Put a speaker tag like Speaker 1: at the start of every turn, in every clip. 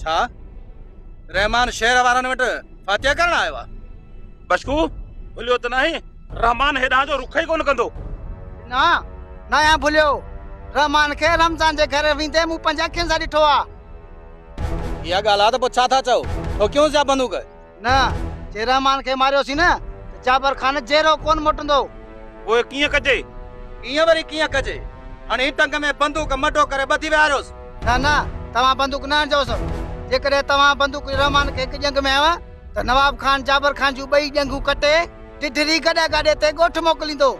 Speaker 1: छा रहमान शहर वारनि वटि फातिहा करण आयो आहे?
Speaker 2: बशकू भुलियो त नहीं, रहमान हेॾां जो रुख ई कोन कंदो।
Speaker 3: ना ना या भुलियो, रहमान खे रमज़ान जे घर वेंदे मूं 5 अखियुनि सां ॾिठो आहे।
Speaker 1: इहा ॻाल्हि आहे त पोइ छा था चओ? ठोकियूंसि या बंदूक?
Speaker 3: न जे रहमान खे मारियोसीं न त जाबर ख़ान जहिड़ो कोन मोटंदो।
Speaker 2: ओए कीअं कजे?
Speaker 1: ईअं वरी कीअं कजे? हाणे हिन टंग में बंदूक मटो करे ॿधी वियारोसि।
Speaker 3: न न तव्हां बंदूक न हणजोसि। जेकॾहिं तव्हां बंदूक रहमान खे हिकु जंग में आयो त नवाब खान जाबर खान जूं 2 जंगूं कटे ढिढरी गॾा गाॾे ते ॻोठ मोकिलींदो।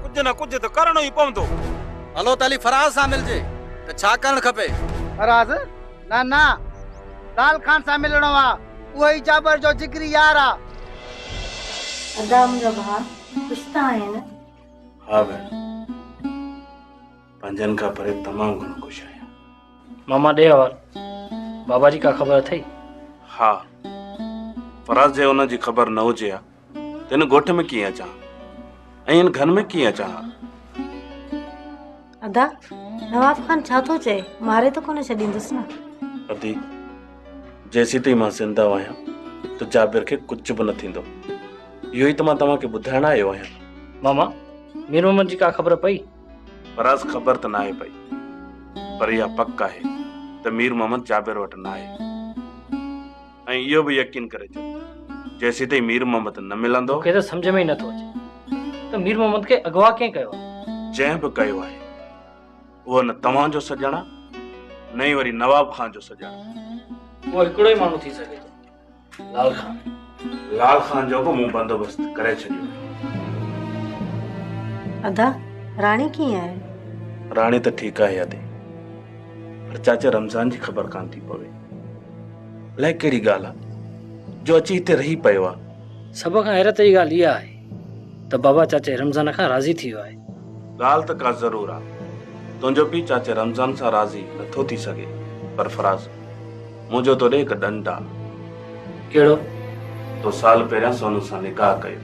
Speaker 2: कुझु न कुझु त करणो ई पवंदो।
Speaker 1: हलो तली फराज़ सां मिलजे त छा करणु खपे?
Speaker 3: फराज़ न न लाल खान सां मिलणो आहे। उहो ई जाबर जो जिगरी यार आहे।
Speaker 4: अदा मुंहिंजा भाउ ख़ुशि त आहिनि?
Speaker 2: हाँ भेण, पंजन का परे तमाम घणो खुश आहियां।
Speaker 5: मामा ॾे हवाल, बाबा जी का ख़बर अथई?
Speaker 2: हाँ, फराज़ जे उन जी ख़बर न हुजे आ त हिन ॻोठ में कीअं अचां ऐं हिन घर में कीअं अचां।
Speaker 4: अदा नवाब खान छा थो चए? मारे त कोन छॾींदुसि न?
Speaker 2: अदी जेसी ताईं मां ज़िंदा आहियां त जाबिर खे कुझु बि न थींदो। इहो ई त मां तव्हांखे ॿुधाइण आयो आहियां।
Speaker 5: मामा मीर मोहम्मद जी का ख़बर पई?
Speaker 2: फराज़ ख़बर त न आहे पई, पर इहा पक आहे त मीर मोहम्मद जाबिर वटि न आहे। ऐं इहो बि यकीन करे चो जेसी ताईं मीर मोहम्मद न मिलंदो।
Speaker 5: मूंखे त सम्झ में ई नथो अचे त मीर मोहम्मद खे अगवा कंहिं कयो?
Speaker 2: जंहिं बि कयो आहे उहो न तव्हांजो सॼणा न ई वरी नवाब खान जो सॼणा।
Speaker 5: उहो हिकिड़ो ई माण्हू थी सघे थो, लाल खान।
Speaker 2: लाल खान जो बि मूं बंदोबस्त करे छॾियो।
Speaker 4: अदा राणी कीअं आहे?
Speaker 2: राणी त ठीकु आहे अदी, पर चाचा रमज़ान जी ख़बर कान थी पवे। अलाए कहिड़ी ॻाल्हि आहे जो अची हिते रही पियो आहे।
Speaker 5: सभ खां हैरत जी ॻाल्हि इहा आहे त बाबा चाचे रमज़ान खां राज़ी थी वियो आहे।
Speaker 2: ॻाल्हि त का ज़रूर आहे, तुंहिंजो पीउ चाचे रमज़ान सां राज़ी नथो थी सघे, पर फराज़ मुंहिंजो तोॾे हिकु ॾंड आहे।
Speaker 5: कहिड़ो?
Speaker 2: तो साल पहिरियां सोनू सां निकाह कयो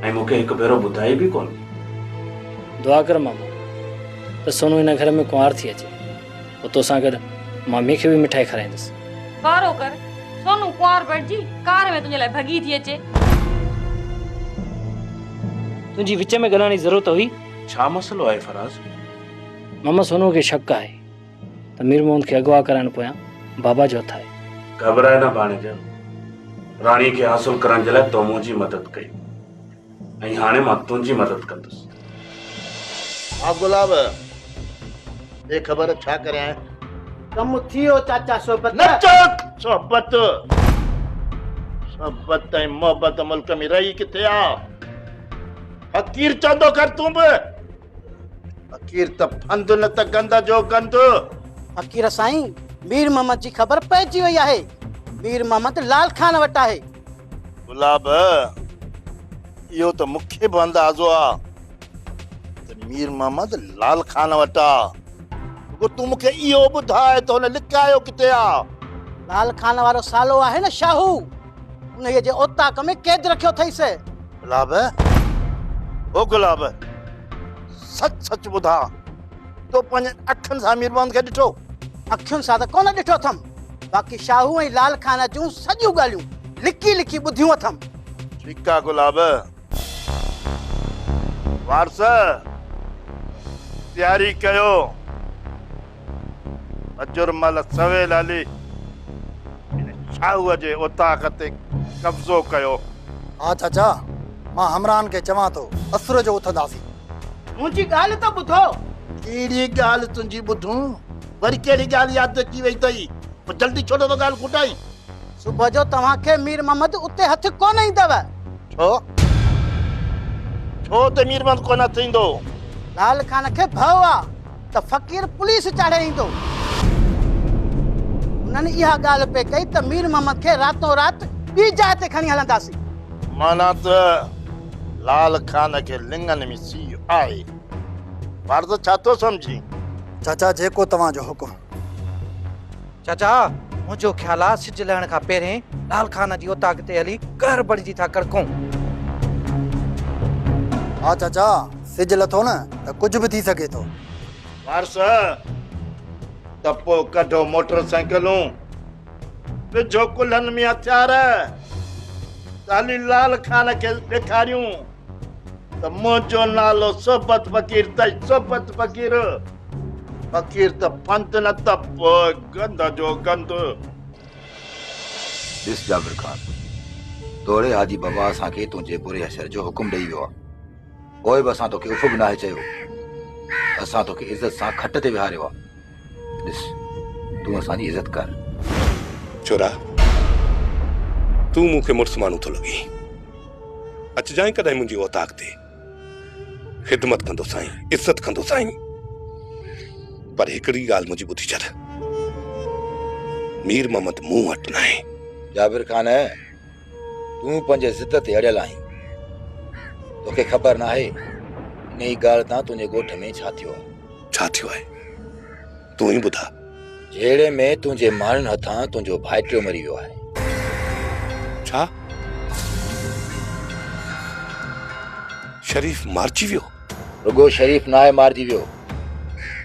Speaker 2: ऐं मूंखे हिकु भेरो ॿुधाई बि कोन।
Speaker 5: दुआ कर मामा त सोनू हिन घर में कुंवार थी अचे, पोइ तोसां गॾु मामी खे बि मिठाई खाराईंदुसि।
Speaker 6: वारो कर, सोनू कुंवार बणिजी कार में तुंहिंजे लाइ भॻी थी अचे।
Speaker 5: तुंहिंजी विच में ॻाल्हाइण जी ज़रूरत हुई?
Speaker 2: छा मसलो आहे फराज़?
Speaker 5: मामा सोनू खे शक आहे त मीर मोहम्मद खे अगवा कराइण पोयां बाबा जो हथ आहे।
Speaker 2: घबराए न भाणेजा, राणी खे हासिल करण जे लाइ तो मुंहिंजी मदद कई ऐं हाणे मां तुंहिंजी मदद कंदुसि।
Speaker 7: हाँ गुलाब, ये खबर छा करे आए?
Speaker 3: कम थियो चाचा सोबत।
Speaker 7: नचो सोबत सोबत ऐं मोहब्बत मुल्क में रही किथे आ? फकीर चंदो कर तूं बि। फकीर त फंद न त गंद जो गंद।
Speaker 3: फकीर साईं, मीर मोहम्मद जी ख़बर पइजी वई आहे। मीर मोहम्मद लाल खान वटि आहे।
Speaker 7: गुलाब, इहो त मूंखे बि अंदाज़ो आ त मीर मोहम्मद लाल खान वटि आ। तूं मूंखे इहो ॿुधाए त हुन लिकायो किथे आ?
Speaker 3: लाल खान वारो सालो आहे न शाहू, उन जे ओताक में कैद रखियो अथईसि।
Speaker 7: गुलाब, ओ गुलाब, सच सच ॿुधा, तो पंहिंजे अखियुनि सां मीर मोहम्मद खे ॾिठो?
Speaker 3: अखियुनि सां त कोन ॾिठो अथमि, बाक़ी शाहू ऐं लाल खान जूं सॼियूं ॻाल्हियूं लिकी लिकी ॿुधियूं अथमि।
Speaker 7: ठीकु आहे गुलाब, वारस तयारी कयो। अजुर मल सवेल हली शाहूअ जे ओताक ते कब्ज़ो कयो।
Speaker 8: हाँ चाचा, मां हमरान के चवां तो असुर जो उथंदासीं।
Speaker 3: मुंहिंजी ॻाल्हि त ॿुधो।
Speaker 7: कहिड़ी ॻाल्हि तुंहिंजी ॿुधूं? वरी कहिड़ी ॻाल्हि यादि अची वई अथई? पोइ जल्दी छो नथो ॻाल्हि खुटाई?
Speaker 3: सुबुह जो तव्हांखे मीर मोहम्मद उते हथ कोन ईंदव।
Speaker 7: छो? छो त मीर मोहम्मद कोन थींदो?
Speaker 3: लाल खान खे भउ आहे त फकीर पुलिस चाढ़े ईंदो। उन्हनि इहा ॻाल्हि पे कई त मीर मोहम्मद खे रातों रात ॿी जाइ ते खणी हलंदासीं।
Speaker 7: माना त लाल खान खे लिंगन में सी आहे। वारस छा थो सम्झी?
Speaker 8: चाचा जेको तव्हांजो हुकुम।
Speaker 3: चाचा, मुंहिंजो ख्याल आहे सिज लहण खां पहिरें लाल खान जी ओताक ते हली कहर बणिजी था कड़कूं।
Speaker 8: हाँ चाचा, सिज लथो न त कुछ भी थी सके तो।
Speaker 7: वारस त पोइ कढो मोटरसाइकिलूं विझो कुल्हनि में हथियार ताली लाल खान खे ॾेखारियूं त मुंहिंजो नालो सोबत फ़कीर अथई सोबत फ़कीर फ़कीर त पंत न त पोइ गंद जो गंद।
Speaker 9: ॾिस जाबिर खान तोड़े हाजी बाबा असांखे तुंहिंजे बुरे असर जो हुकुम ॾेई वियो आहे पोइ बि असां तोखे उफ़ बि नाहे चयो असां तोखे इज़त सां खट ते विहारियो आहे ॾिस तूं असांजी इज़त कर।
Speaker 10: छोरा तूं मूंखे मुड़ुसु माण्हू थो लॻी अचिजांइ कॾहिं मुंहिंजी औताक ते ख़िदमत कंदो साईं इज़त कंदो साईं पर हिकिड़ी ॻाल्हि मुंहिंजी ॿुधी छॾ मीर मोहम्मद मूं वटि न आहे।
Speaker 9: जाबिर खान तूं पंहिंजे ज़िद ते अड़ियल आहीं तोखे ख़बर न आहे इन ई ॻाल्हि तां तुंहिंजे ॻोठ में छा थियो आहे
Speaker 10: तूं ई ॿुधा।
Speaker 9: जहिड़े में तुंहिंजे माण्हुनि हथां तुंहिंजो भाइटियो मरी वियो आहे।
Speaker 10: छा शरीफ़ मारिजी वियो?
Speaker 9: रुगो शरीफ़ नाहे मारिजी वियो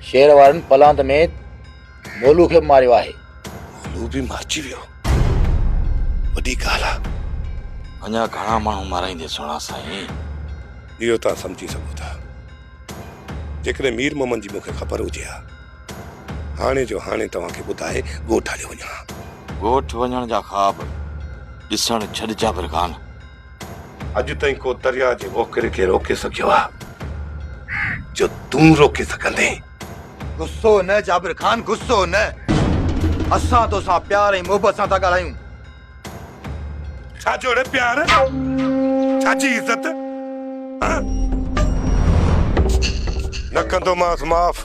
Speaker 9: शेर वारनि पलांद में मोलू खे मारियो आहे।
Speaker 10: मोलू बि मारिजी वियो वॾी ॻाल्हि आहे।
Speaker 9: अञा घणा माण्हू माराईंदे सुणा साईं।
Speaker 10: इहो तव्हां सम्झी सघो था जेकॾहिं मीर मोहम्मद जी मूंखे ख़बर हुजे हा हाणे जो हाणे तव्हांखे ॿुधाए ॻोठ हलियो वञा।
Speaker 9: ॻोठ वञण जा ख़्वाब ॾिसण छॾ जाबिर खान।
Speaker 10: अॼु ताईं को दरिया जे ओकिरे खे रोके सघियो आहे जो तूं रोके सघंदे।
Speaker 9: गुस्सो न जाबिर खान गुस्सो न असां तोसां प्यार ऐं मोहबत सां था ॻाल्हायूं।
Speaker 10: छा जोड़े प्यार छाजी इज़त न कंदो मांस माफ़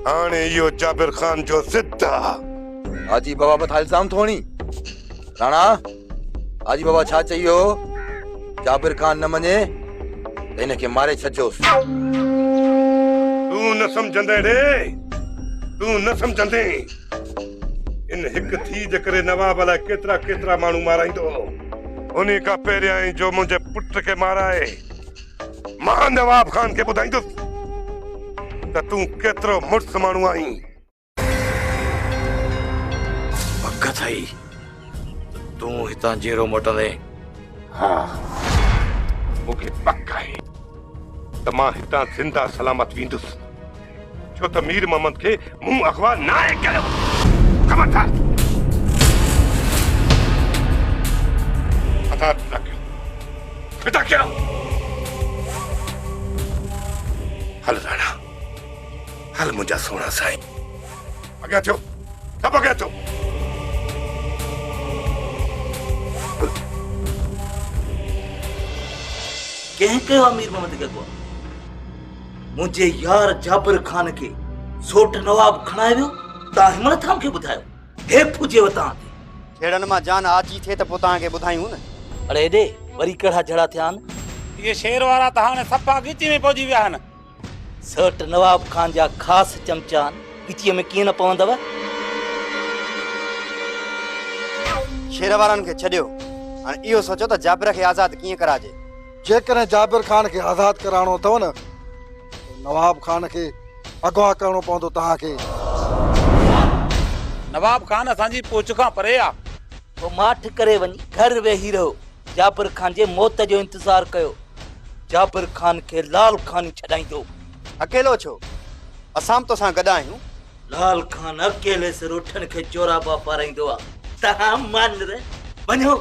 Speaker 10: हाणे इहो जाबिर खान जो ज़िद आहे।
Speaker 9: हाजी बाबा मथां इल्ज़ाम थो हणी राणा हाजी बाबा छा चयो जाबिर खान न मञे त हिनखे मारे छॾिजोसि।
Speaker 10: तूं न सम्झंदे रे तूं न सम्झंदे इन हिक थी जे करे नवाब लाइ केतिरा केतिरा माण्हू माराईंदो उन खां पहिरियां ई जो मुंहिंजे पुट खे माराए मां नवाब खान खे ॿुधाईंदुसि त तूं केतिरो मुड़ुसु माण्हू आहीं।
Speaker 9: पक थई तूं हितां जीरो मोटंदे?
Speaker 10: हा मूंखे पक आहे त मां हितां ज़िंदा सलामत वेंदुसि छो त मीर मोहम्मद खे मूं अगवा न आहे कयो। खबरदार हथात न कयो फिटा कयो। हल राणा हल मुंहिंजा सोना साईं अॻियां थियो सभु अॻियां थियो।
Speaker 11: कंहिं कयो अमीर मोहम्मद खे अगवा? मुंहिंजे यार जाबिर खान खे सोट नवाब खणाए वियो तव्हां हिमत था मूंखे ॿुधायो हे पुजेव तव्हां
Speaker 1: छेड़नि मां जान आची थिए त पोइ तव्हांखे ॿुधायूं न।
Speaker 11: अड़े हेॾे वरी कहिड़ा जड़ा थिया आहिनि?
Speaker 1: इहे शेर वारा त हाणे सफ़ा गिची में पहुची विया आहिनि।
Speaker 11: सट नवाब खान जा ख़ासि चमचा आहिनि गिचीअ में कीअं न पवंदव?
Speaker 1: शेर वारनि खे छॾियो हाणे इहो सोचो त जाबिर खे आज़ादु कीअं कराजे।
Speaker 8: जेकॾहिं जाबिर खान खे आज़ादु कराइणो अथव न नवाब खान खे अगवा करणो पवंदो तव्हांखे।
Speaker 1: नवाब खान असांजी पोच खां परे आहे।
Speaker 11: पोइ माठ करे वञी घर वेही रहो जाबिर खान जे मौत जो इंतज़ारु कयो जाबिर खान खे लाल खान ई छॾाईंदो।
Speaker 1: अकेलो छो असां बि तोसां गॾु आहियूं।
Speaker 11: लाल खान अकेले से रोठन के चोराबा पाराइंदो आ तहां मान रे वञो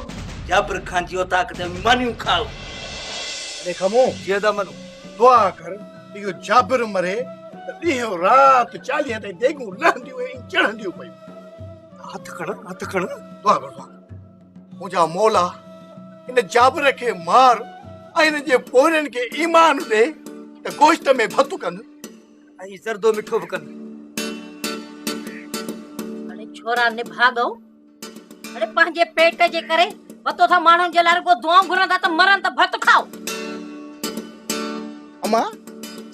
Speaker 11: जाबिर खान जी औताक ते मानियूं खाओ।
Speaker 3: अरे खमो
Speaker 11: जे दा मनु
Speaker 3: दुआ कर इहो जाबिर मरे त ॾींहुं राति 40 ताईं देगूं लहंदियूं ऐं चढ़ंदियूं पयूं। हथ खण दुआ कर मुंहिंजा मौला इन जाबिर खे मार ऐं हिन जे पोरनि खे ईमान ॾे त गोश्त में भतु कनि
Speaker 11: ऐं ज़रदो मिठो बि कनि।
Speaker 6: अरे छोरा ने भागो अरे पंहिंजे पेट जे करे पतो था माण्हुनि जे लाइ रुगो दुआ घुरंदा त मरन त भत खाओ।
Speaker 3: अम्मा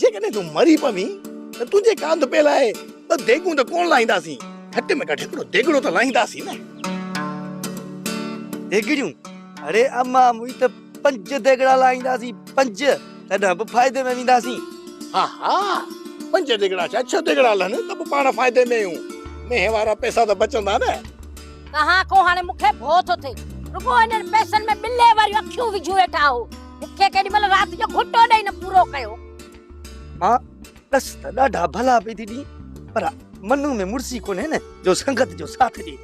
Speaker 3: जेकॾहिं तूं मरी पवी त तुंहिंजे कांध पे लाइ ॿ देगूं त कोन लाहींदासीं घट में घटि हिकिड़ो देगड़ो त लाहींदासीं न।
Speaker 11: देगड़ियूं अरे अम्मा मुई त 5 देगड़ा लाहींदासीं 5 तॾहिं बि फ़ाइदे में वेंदासीं।
Speaker 3: हा हा 5 दिगड़ा 6 दिगड़ा हलनि त पोइ पाण फ़ाइदे में आहियूं। मेह वारा पैसा त बचंदा न।
Speaker 6: तव्हां को हाणे मूंखे भो थो थिए, रुगो इन्हनि पैसनि में बिले वारियूं अखियूं विझूं वेठा हो। मूंखे केॾी महिल राति जो घुटो ॾेई न पूरो कयो।
Speaker 12: मां बस त ॾाढा भला पई थी ॾी, पर मन में मुर्सी कोन्हे न जो संगत जो साथ ॾे।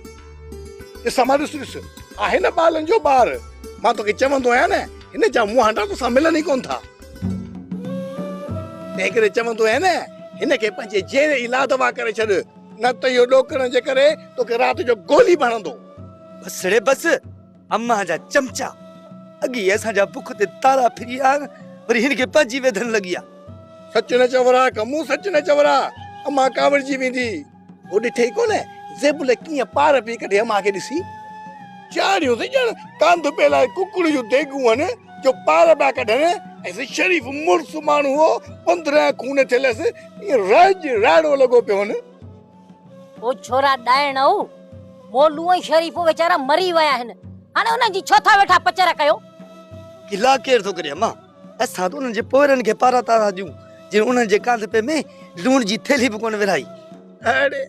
Speaker 3: ॾिस मां ॾिस आहे न ॿारनि जो ॿार, मां तोखे चवंदो आहियां न हिन जा मुंहं हांडा तोसां मिलनि ई कोन था। तंहिं करे चवंदो आहियां न हिनखे पंहिंजे जहिड़े इलाज दवा करे छॾ, न त इहो ॾोकरण जे करे तोखे राति जो गोली भणंदो।
Speaker 12: बस रे बस, अम्मा जा चमचा अॻी असांजा बुख ते तारा फिरी विया वरी हिनखे पंहिंजी वेधन लॻी आहे।
Speaker 3: सच न चवरा कमू, सच न चवरा। अम्मा कावड़जी वेंदी। हो ॾिठे कोन ज़ेबुल कीअं पार पई कढे अम्मा खे ॾिसी। चाड़ियूं त ॼण कांध पेला कुकड़ जूं देगूं आहिनि जो पार पिया कढनि। ऐं शरीफ़ मुड़ुस माण्हू हो 15 खून थियलसि, ईअं राज राड़ो लॻो पियो न।
Speaker 6: ओ छोरा ॾाइण मोलू ऐं शरीफ़ो वीचारा मरी विया आहिनि, हाणे उन्हनि जी छो था वेठा पचर कयो।
Speaker 12: गिला केर थो करे अम्मा? असां त उन्हनि जे पोरनि खे पारा तारा ॾियूं जिन उन्हनि जे कांध पे में लूण जी थैली बि कोन विराई।
Speaker 3: अड़े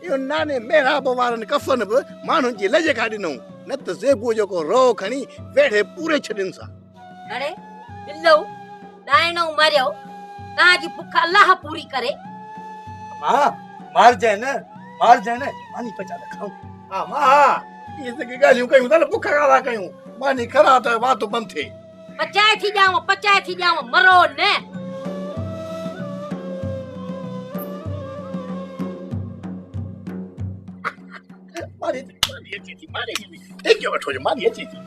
Speaker 3: इहो नाने मेहराब वारनि कफ़न बि माण्हुनि जी लज खां ॾिनऊं, न त ज़ेबू जो को रो खणी वेठे पूरे छॾनि सा।
Speaker 6: अड़े बिल्लो ॾाइणो मरियो, तव्हांजी बुख अल्लाह पूरी करे।
Speaker 12: मां मार जाए न, मार जाए न, मानी पचा न खाऊं।
Speaker 3: हा मां इहे जेके ॻाल्हियूं कयूं था न बुख खाधा कयूं, मानी खरा त वात बंदि थिए।
Speaker 6: पचाए थी ॾियांव मरो न।
Speaker 3: मानी अची थी, मानी टेक जो वठो जो, मानी अची थी।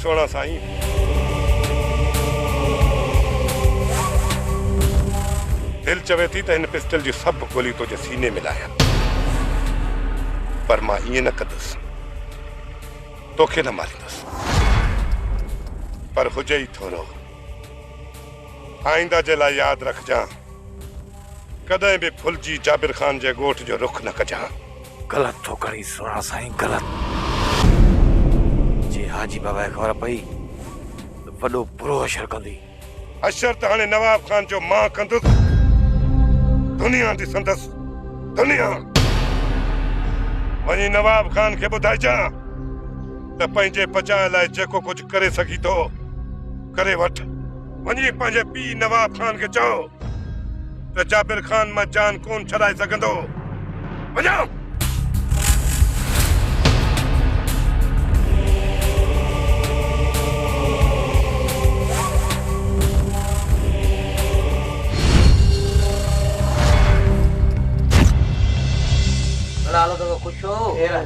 Speaker 10: सोना साईं, दिल चवे थी त हिन पिस्टल जी सभु गोली तुंहिंजे सीने में लाया, पर मां ईअं न कंदुसि, तोखे न मारींदुसि। पर हुजे ई थोरो, आईंदा जे लाइ यादि रखजां, कॾहिं बि भुलिजी जाबिर ख़ान जे ॻोठ जो रुख न कजां।
Speaker 13: गलत थो करी सोना साईं, गलत। जे हाजी बाबा खे ख़बर पई त वॾो बुरो अशर कंदी।
Speaker 10: अशर त हाणे नवाब ख़ान जो मां कंदुसि, दुनिया ॾिसंदसि, दुनिया। वञी नवाब ख़ान खे ॿुधाइजां त पंहिंजे बचाव लाइ जेको कुझु करे सघी थो करे वठ। वञी पंहिंजे पीउ नवाब ख़ान खे चओ त जाबिर ख़ान मां जान कोन छॾाए सघंदो। वञो।
Speaker 11: हालो तो खुश हो?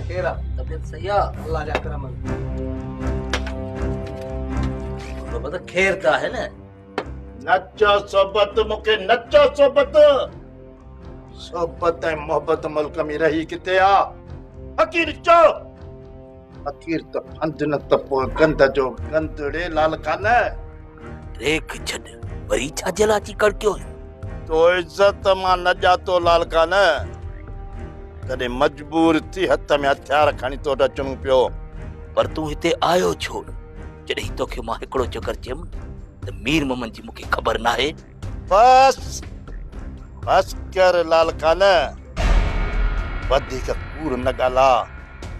Speaker 12: केरा
Speaker 11: तबीयत सही है?
Speaker 12: अल्लाह जा करम।
Speaker 11: तो बता खैर का है ना?
Speaker 7: नचो सोबत मुके, नचो सोबत। सोबत ऐं मोहब्बत मुल्क में रही किथे आ? फकीर चो। फकीर तो फंद न त पोइ गंद जो गंदड़े लाल खान।
Speaker 11: रेख छड़ वरी छा जलाची कड़क्यो?
Speaker 7: तो इज्जत मां न जातो लाल खान। कदे मजबूर थी हथ में हथियार खणी तो अचणो पियो।
Speaker 11: पर तू हिते आयो छो? जॾहिं तोखे मां हिकिड़ो चकर चयमि त मीर मोहम्मद जी मूंखे ख़बर न आहे।
Speaker 7: बस बस कर लाल खान, वधीक कूड़ न ॻाल्हा।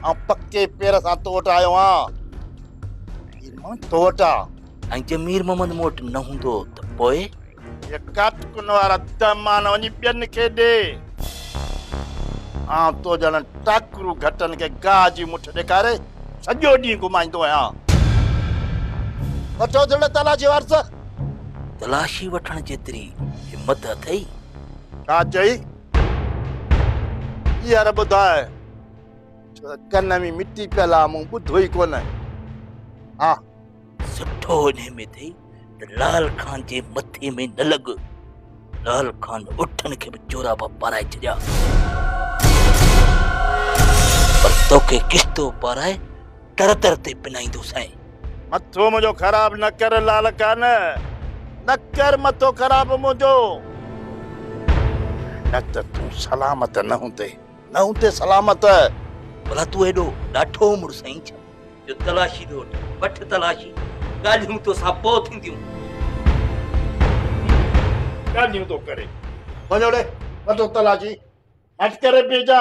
Speaker 7: ऐं पके पेर सां तो वटि आयो आहियां, तो वटि आ।
Speaker 11: ऐं जे मीर मोहम्मद मूं वटि न हूंदो त पोइ?
Speaker 7: ये काटकुन वारा दमान वञी ॿियनि खे ॾे। तो ॼण टाकरू घटनि खे गाह जी मुठ ॾेखारे सॼो ॾींहुं घुमाईंदो आहियां। वठो दिल तलाशी वारस।
Speaker 11: तलाशी वठण जेतिरी हिम्मत अथई?
Speaker 7: छा चई? यार ॿुधाए, कन में मिटी पियल आहे, मूं ॿुधो ई कोन। हा
Speaker 11: सुठो हिन में अथई त लाल खान जे मथे में न लॻ। लाल खान उठनि खे बि चोराबा पाराए छॾिया, पर तोखे किस्तो पाराए तर तर ते पिनाईंदो साईं।
Speaker 7: मथो मुंहिंजो ख़राब न कर लाल खान, न कर मथो ख़राब मुंहिंजो। न त तूं सलामत न हूंदे सलामत।
Speaker 11: भला तू एडो डाठो मुड़ सही छ जो तलाशी दो वठ तलाशी गालियूं तो सा पो थींदियूं
Speaker 7: गालियूं तो करे वञोड़े वठो तलाशी हट करे भेजा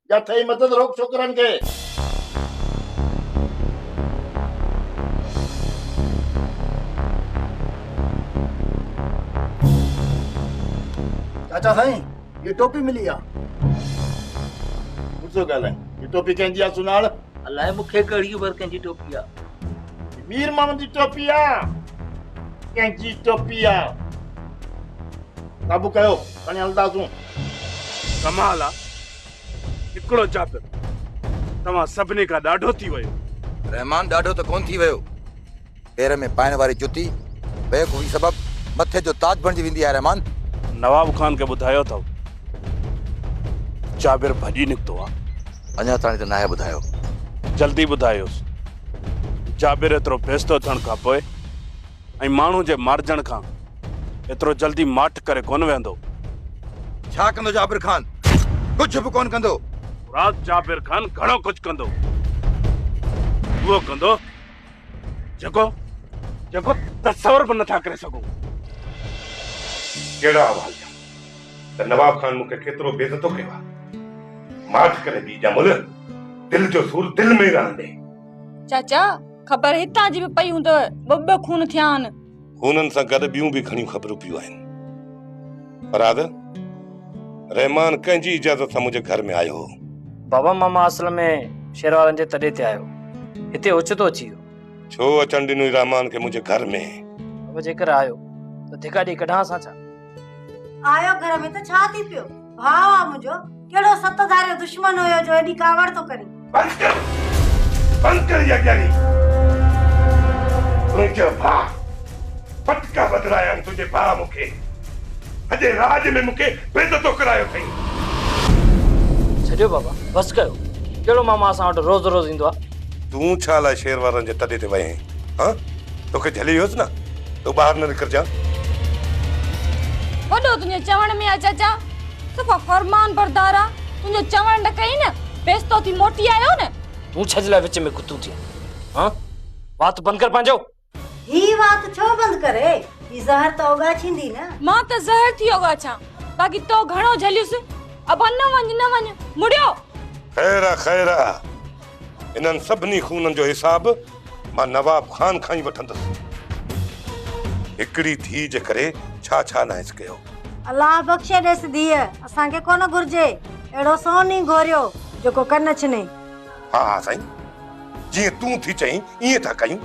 Speaker 7: या थई मदद रोक छोकरन के।
Speaker 3: चाचा साईं ये टोपी मिली आ
Speaker 7: मुझसे ॻाल्हाए ये टोपी कंहिंजी आहे सुञाण?
Speaker 11: अलाए मूंखे कड़ी वर कंहिंजी टोपी आहे।
Speaker 7: मीर मोहम्मद जी टोपी आहे कंहिंजी टोपी आहे? काबू कयो खणी हलंदासूं।
Speaker 2: कमाल आहे हिकिड़ो जाबिर तव्हां सभिनी खां ॾाढो थी वियो।
Speaker 9: रहमान ॾाढो त कोन थी वियो। पेर में पाइण वारी जुती बेवकूफ़ी सबब मथे जो ताज बणिजी वेंदी आहे। रहमान
Speaker 2: नवाब खान खे ॿुधायो अथव जाबिर भॼी निकितो आहे?
Speaker 9: अञा ताईं त नाहे ॿुधायो।
Speaker 2: जल्दी ॿुधायोसि। जाबिर एतिरो बेइज़्तो थियण खां पोइ ऐं माण्हू जे मारजण खां एतिरो जल्दी माठ करे कोन वेंदो।
Speaker 9: छा कंदो जाबिर खान? कुझु बि कोन कंदो।
Speaker 2: रात जाबिर खान घणो कुझु कंदो। उहो कंदो जेको जेको तसवर बि नथा करे सघूं।
Speaker 10: कहिड़ा हवाल त नवाब खान मूंखे केतिरो बेइज़्ज़तो कयो आहे। माठ करे बि ॼमल दिल जो सूर दिल में रहंदे।
Speaker 4: चाचा ख़बर हितां जी बि पई हूंदव ॿ खून थिया आहिनि।
Speaker 10: खूननि सां गॾु ॿियूं बि घणियूं ख़बरूं पियूं आहिनि। फराद रहमान कंहिंजी इजाज़त सां मुंहिंजे घर में आयो हो?
Speaker 5: बाबा मामा असल में शेरवारनि जे तॾे ते आयो हिते ओचितो अची वियो।
Speaker 10: छो अचण ॾिनो रहमान खे मुंहिंजे घर में?
Speaker 5: अब जेकर आयो त धिका ॾेई कढां असां छा?
Speaker 4: आयो घर में त छा थी पियो? भाउ आ मुंहिंजो केड़ो सतधारे दुश्मन हुयो जो एडी कावड़ तो करे।
Speaker 10: बंद कर या ॻाल्हि। तुंहिंजो भाउ पटका बदिलाया तुंहिंजे भाउ मूंखे अॼु राज में मूंखे बेइज़्ज़तो करायो अथई।
Speaker 5: छॾियो बाबा बस कयो। केड़ो मामा असां वटि रोज़ रोज़ ईंदो आहे?
Speaker 10: तूं छा लाइ शेर वारनि जे तॾे ते वई आहीं? हाँ तोखे झली वियोसि न तूं ॿाहिरि न निकिरजां।
Speaker 4: वॾो तुंहिंजे चवण में आ चाचा सफ़ा फरमान बरदार आ। तुंहिंजो चवण न कई न बेइज़्ज़तो थी मोटी आयो न।
Speaker 5: तूं छा जे लाइ विच में गुतू थी? हाँ बात बंद कर पंहिंजो।
Speaker 4: ही बात छो बंद करे? ही ज़हर तो ओगा छींदी न। मां त ज़हर थी ओगा छा बाकी तो घणो झलियुस। अब न वञ मुड़ियो।
Speaker 10: खैरा इन्हनि सभिनी खूननि जो हिसाब मां नवाब खान खां ई वठंदुसि। हिकिड़ी धीउ जे करे छा नाइस कयो।
Speaker 4: अल्लाह बख्शे देस धीअ असां के कोन घुर्जे एड़ो सोनी घोरियो जेको कन छने।
Speaker 10: हाँ साईं जीअं तूं थी चईं ईअं था कयूं।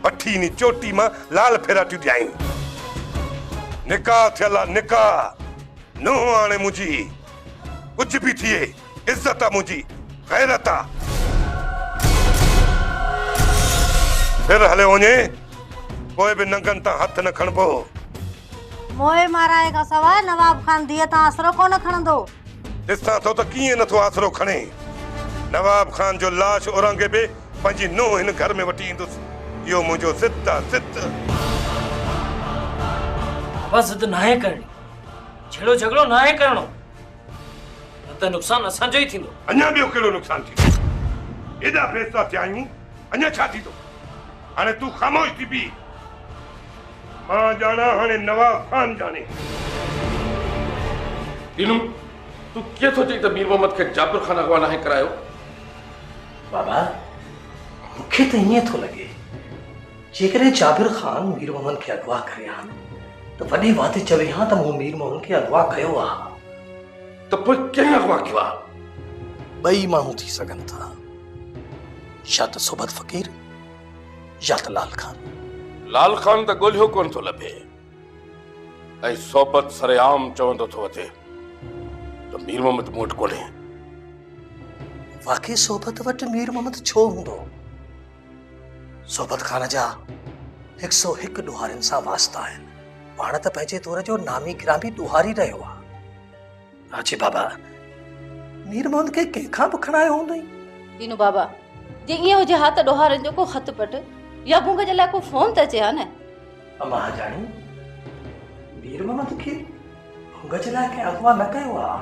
Speaker 10: वठी नी चोटी मां लाल फेराटियूं ॾियायूं। निकाह थियल आहे निकाह। नुंहुं हाणे मुंहिंजी कुझु बि थिए इज़त आहे मुंहिंजी गैरत आहे। फिर हले वञे कोई बि नंगनि तां हथ न खणबो।
Speaker 4: मोए माराए का सवाइ नवाब खान धीअ तां आसरो कोन खणंदो।
Speaker 10: ॾिसां थो त कीअं नथो आसरो खणे। नवाब खान जो लाश औरंगजेब पंहिंजी नुंहुं हिन घर में वठी ईंदुसि। इहो मुंहिंजो ज़िद आहे ज़िद।
Speaker 5: बस ज़िद नाहे करणी। छेड़ो झगड़ो नाहे करणो न त नुक़सान असांजो ई थींदो।
Speaker 10: अञा ॿियो कहिड़ो नुक़सान थींदो? एॾा फैसला थिया आहियूं अञा छा थींदो? हाणे तूं ख़ामोश थी बि। मां ॼाणा हाणे नवाब खान ॼाणे।
Speaker 13: दीनू तू कीअं थो चई त मीर मोहम्मद खे जाबिर खान अगवा नाहे करायो?
Speaker 11: बाबा मूंखे त ईअं थो लॻे जेकॾहिं जाबिर खान मीर मोहम्मद खे अगवा करे हा त वॾी वात चवे हा त मूं मीर मोहम्मद खे अगवा कयो आहे।
Speaker 13: त पोइ कंहिं अगवा कयो आहे?
Speaker 11: ॿई माण्हू थी सघनि था या त सोबत फ़कीर या त लाल खान।
Speaker 13: लाल खान त ॻोल्हियो कोन थो लभे ऐं सोबत सरेआम चवंदो थो वठे त मीर मोहम्मद मूं वटि कोन्हे।
Speaker 11: वाकई सोबत वटि मीर मोहम्मद छो हूंदो? सोबत खान जा 101 ॾोहारियुनि सां वास्ता आहिनि। पाण त पंहिंजे तौर जो नामी गिरामी ॾोहारी रहियो आहे। राजी बाबा मीर मोहम्मद खे कंहिंखां बि खणायो हूंदई।
Speaker 4: दीनू बाबा जे ईअं हुजे हा त ॾोहारनि जो को ख़त पट या मूंखे जे लाइ को फोन त अचे हा न।
Speaker 11: अम्मा जानी मीर मोहम्मद खे गजला के अगवा न कयो आ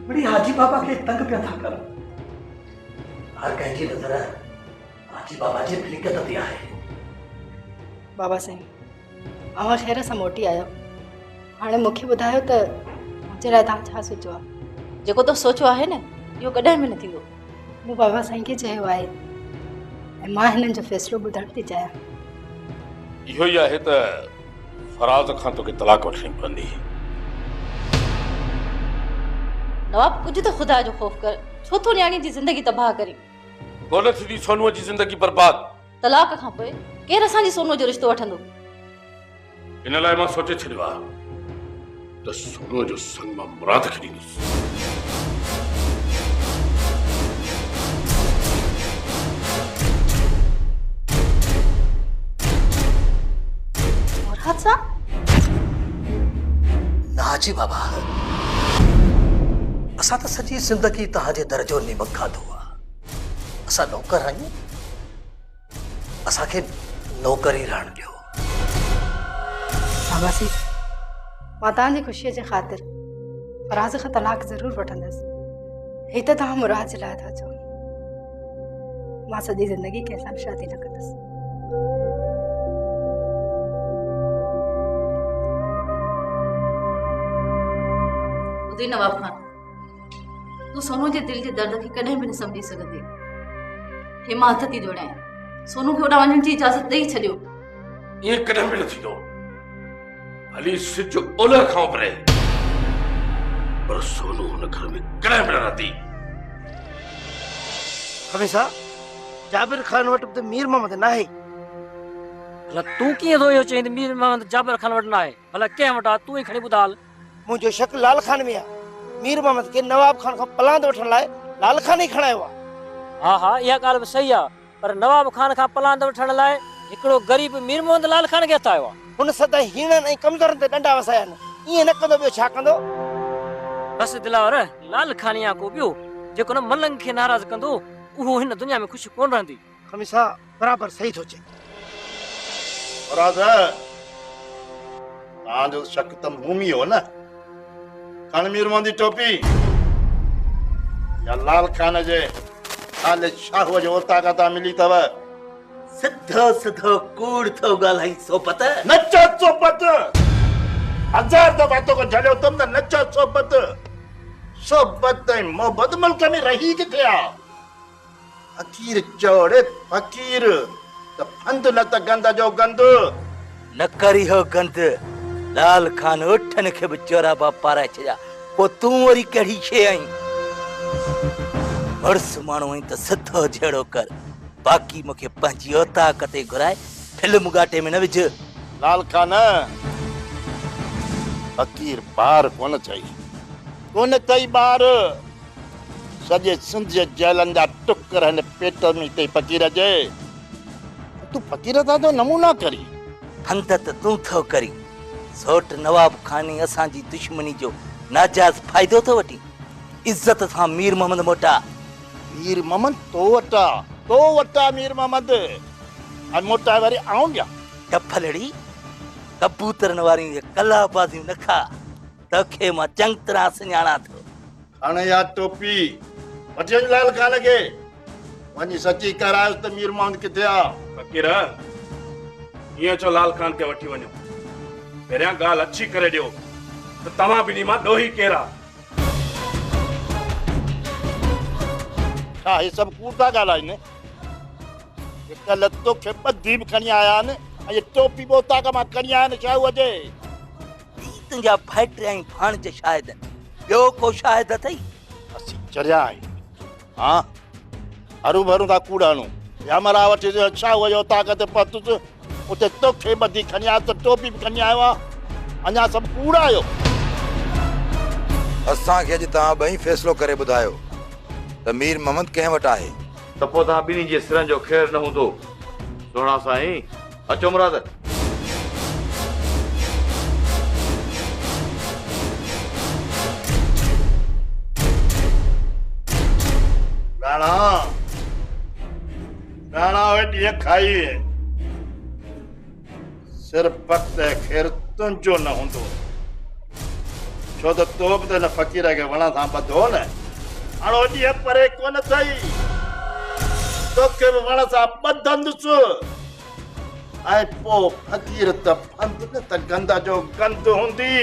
Speaker 11: बड़ी हाजी बाबा के तंग पिया था कर हर कंहिंजी नज़र हाजी बाबा जे फिलिकत ते आहे।
Speaker 14: बाबा साईं अवां ख़ैर सां मोटी आयो हाणे मूंखे ॿुधायो त मुंहिंजे लाइ तव्हां छा सोचियो आहे?
Speaker 4: जेको तो सोचो आहे न इहो कॾहिं बि न थींदो।
Speaker 14: मूं बाबा साईं खे चयो आहे ऐं मां हिननि जो फ़ैसिलो ॿुधण थी चाहियां।
Speaker 13: इहो ई आहे त फराज़ खां तोखे तलाक वठणी पवंदी।
Speaker 4: नवाब कुझु त ख़ुदा जो ख़ौफ़ कर, छो तो न्याणी जी ज़िंदगी तबाह करी।
Speaker 13: कोन थींदी सोनूअ जी ज़िंदगी बर्बाद।
Speaker 4: तलाक खां पोइ केरु असांजी सोनूअ जो रिश्तो वठंदो?
Speaker 13: इन लाइ मां सोचे छॾियो आहे त सोनूअ जो संग मां मुराद खे ॾींदुसि।
Speaker 14: मुराद सां?
Speaker 11: नाजी बाबा असां त सॼी ज़िंदगी तव्हांजे दर जो निमक खाधो आहे। असां नौकर आहियूं, असांखे नौकरी रहण ॾियो।
Speaker 14: बाबा साईं मां तव्हांजी ख़ुशीअ जे ख़ातिर फराज़ खां तलाक ज़रूरु वठंदसि। ही त तव्हां मुराद जे लाइ था चओ, मां सॼी ज़िंदगी कंहिंसां बि शादी न कंदसि।
Speaker 4: ॿुधी नवाब खान, तूं सोनू जे दिल जे दर्द खे कॾहिं बि न सम्झी सघंदी। हे मां हथ थी जोड़ियां, सोनू खे होॾां वञण जी इजाज़त ॾेई छॾियो।
Speaker 13: ईअं कॾहिं बि न थींदो। हली सिज ओलह खां परे, पर सोनू हुन घर में कॾहिं बि न रहंदी।
Speaker 7: हमेशा जाबिर खान वटि त मीर मोहम्मद न आहे।
Speaker 5: भला तूं कीअं थो इहो चईं त मीर मोहम्मद जाबिर खान वटि न आहे? भला कंहिं वटि आहे? तूं ई खणी ॿुधाल।
Speaker 7: मुंहिंजो शक लाल खान में आहे। मीर मोहम्मद खे नवाब खान खां पलांद वठण लाइ लाल खान ई खणायो आहे।
Speaker 5: हा हा इहा ॻाल्हि बि सही आहे, पर नवाब खान खां पलांद वठण लाइ हिकिड़ो ग़रीब मीर मोहम्मद लाल खान खे हथायो आहे।
Speaker 7: हुन सदा हीणनि ऐं कमज़ोरनि ते डंडा वसाया आहिनि। ईअं न कंदो ॿियो छा कंदो?
Speaker 5: बसि दिलावर, लाल खान या को ॿियो जेको न मलंग खे नाराज़ कंदो उहो हिन दुनिया में ख़ुशी कोन रहंदी।
Speaker 7: हमेशा बराबरि सही थो चए।
Speaker 15: मुराद तव्हांजो शक त मूमी हो न? खान मीर मोहम्मद जी टोपी या लाल खान जे खालिद शाह जो ताक़त मिली अथव?
Speaker 12: सिधो सिधो कूड़ थो ॻाल्हाई सोपत।
Speaker 15: नचो सोपत, हजार दफ़ा तोखे झलियो तुम न नचो सोपत। सोबत ऐं मोहबत मुल्क में रही किथे आहे? फकीर चौड़े फकीर त फंद न त गंद जो गंद।
Speaker 12: न करी हो गंद। लाल खान उठन खे बि चोराबा पाराए छॾिया, पोइ तूं वरी कहिड़ी शइ आहीं? मुड़ुस माण्हू आहीं त सिधो जहिड़ो कर, बाक़ी मूंखे पंहिंजी औताक़ ते घुराए फिल्म घाटे में न विझ।
Speaker 15: लाल खान फकीर बार कोन चई, कोन तई बार। सॼे सिंध जे जेलनि जा टुकर हिन पेट में तई फकीर जे। तूं फकीर था जो नमूना करी।
Speaker 12: हंध त तूं थो करी। सोट नवाब खानी असांजी दुश्मनी जो नाजायज़ फ़ाइदो थो वठी। इज़त सां मीर मोहम्मद मोटा।
Speaker 15: मीर मोहम्मद तो वटा मीर मोहम्मद ऐं मोटा वरी आऊं ॾियां।
Speaker 12: टफलड़ी कबूतरनि वारी कलाबाज़ियूं न खा, तोखे मां चङी तरह सुञाणा थो।
Speaker 15: हाणे या टोपी वठी लाल खान खे वञी सची करायोसि त मीर मोहम्मद किथे आहे।
Speaker 2: फकीर ईअं चो लाल खान खे वठी वञो। पहिरियां ॻाल्हि अची करे ॾियो त तव्हां ॿिन्ही मां ॾोही केरु आहे।
Speaker 15: छा हे सभु कूड़ था ॻाल्हाइनि? कल्ह तोखे ॿधी बि खणी आया आहिनि ऐं टोपी बोता मां खणी आया आहिनि। छा उहे जे
Speaker 12: तुंहिंजा फाइटर ऐं भाणज शायदि ॿियो को शायदि अथई?
Speaker 15: असीं चरिया आहियूं। हा हरू भरू था कूड़ हणूं या मरा वठी छा उहो जो ताक़त पतुसि उते तोखे ॿधी खणी आयो त टोपी बि खणी आयो आहे। अञा सभु कूड़ आयो।
Speaker 9: असांखे अॼु तव्हां ॿई फ़ैसिलो करे ॿुधायो त मीर मोहम्मद कंहिं वटि आहे।
Speaker 16: त पोइ तव्हां ॿिन्ही जे सिरनि जो ख़ैरु न हूंदो। सुहिणा साईं अचो मुराद।
Speaker 15: राणा ॾींहं खाई सिर पत ख़ैर तुंहिंजो न हूंदो।
Speaker 7: छो त तो बि त हिन फ़क़ीर खे वण सां ॿधो न हाणे ॾींहं परे कोन अथई तोखे बि वण सां ॿधंदुसि ऐं पोइ फ़क़ीर त फंद न त गंद जो गंद हूंदी